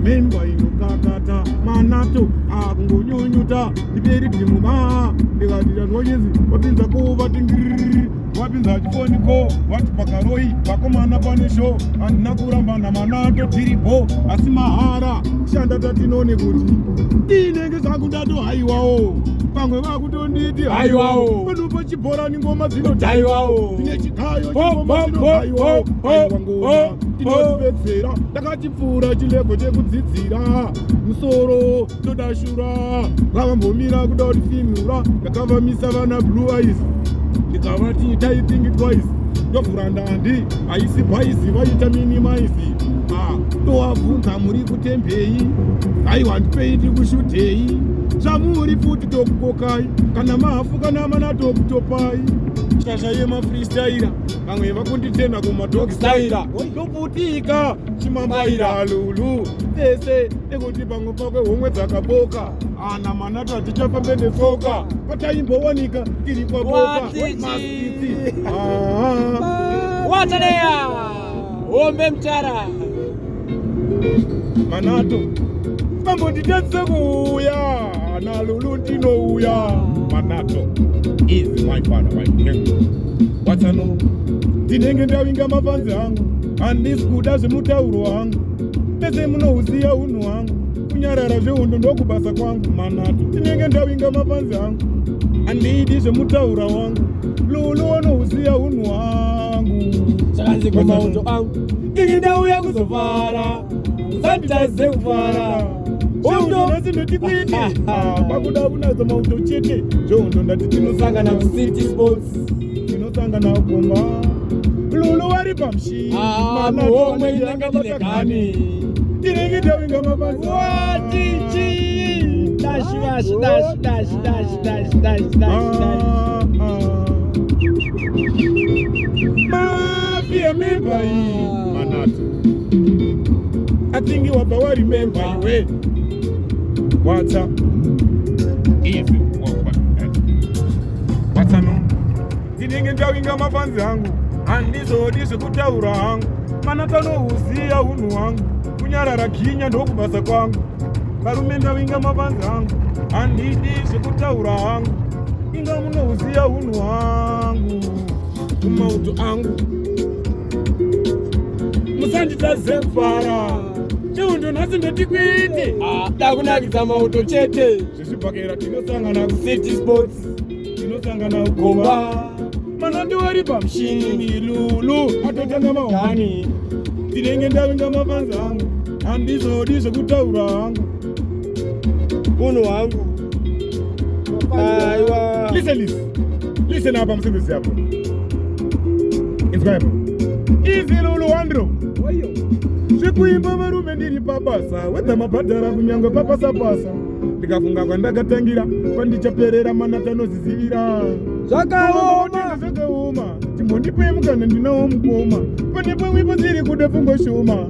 memba inokakata manato akungonyunyuta ndiperi timuma ndikatita nonyezi wapinza kuvati ngiriri wapinza chifoniko wati pakaroi vakomana pane sho handina kurambana manato tiripo asi mahara shanda tatinone kuti inenge zvangu ndato haiwawo pamwe vakutonditi haiwawo panopa chibhorani ngoma dzinodhaiwawo ine chikayo chingoma dzinodhaiwawo haiwangoma tinotipedzera takachipfuura chilebho chekudzidzira musoro todashura vavambomira kuda kuti finura ndakavamisa vana blue eyes ndikavati taithink twice ndovhura ndandi haisi bhaisi vaita minimaisi tovabvunza muri kutembei aiwa ndipei tiri kushudhei zvamuri futi tokukokai kana mahafu kana mana tokutopai shasha yemafreestyler vamwe vakunditenda kumadogstyler ndoputika chimambaira lulu tese nekuti pamwe pakwe homwe dzakaboka ana manato hatichafambe netsoka pataimbowanika tiri kwaboka masiti wataneya hombe mtara manato pambonditetse kuuya na lulu ndinouya manato is my father my king watano ndinenge ndavinga mapanzi angu handisi kuda zvemutauro wangu pese munouziya unhu hwangu kunyarara zvehondo ndokubasa kwangu manato ndinenge ndavinga mapanzi angu handidi zvemutaura wangu lulu wanouziya unhu hwangu zvakanzi kumauto angu ndinge ndauya kuzofara usanditaze kufara zvehondo nasi ndotikwiti pakuda kunadzo mauto chete zvehondo ndati tinosangana kucity sports tinosangana Kugomba lulu vari pamushini muhomwe inenge ndine gani tinenge tavinga mapanzi watichi dashi dashi dashi dashi dashi dashi dashi dashi mafia memba iyi manato atingi wabva warimemba iwe whatsa easy watsano ndinenge ndavinga mapanzi angu handizodi zvekutaura hangu manato anohuziya unhu hwangu kunyarara ginya ndokubasa kwangu varume ndavinga mapanzi angu handidi zvekutaura hangu inga munohuziya unhu hwangu kumauto angu musanditaze kufara chehondo nhasi ndotikwiti da kunakidza mauto chete zvezvibhakera tinosangana kucity sports tinosangana Kugomba manato vari pamushini lulu atotanga mahani ndinenge ndavinga mapanzi angu handizodi zvekutaura hangu unhu hwangu aiwa listen apa musimbisi yapo inzwaipo izi lulu wandro zvekuimba varume ndiri pabasa wedza mabhadhara kunyangwe papasapasa ndikafunga kwandakatangira kwandichaperera manato anozizivira zvakaoma chimbondipei mukana ndinawo mukoma pane pamwepo dziri kuda pfungwa shoma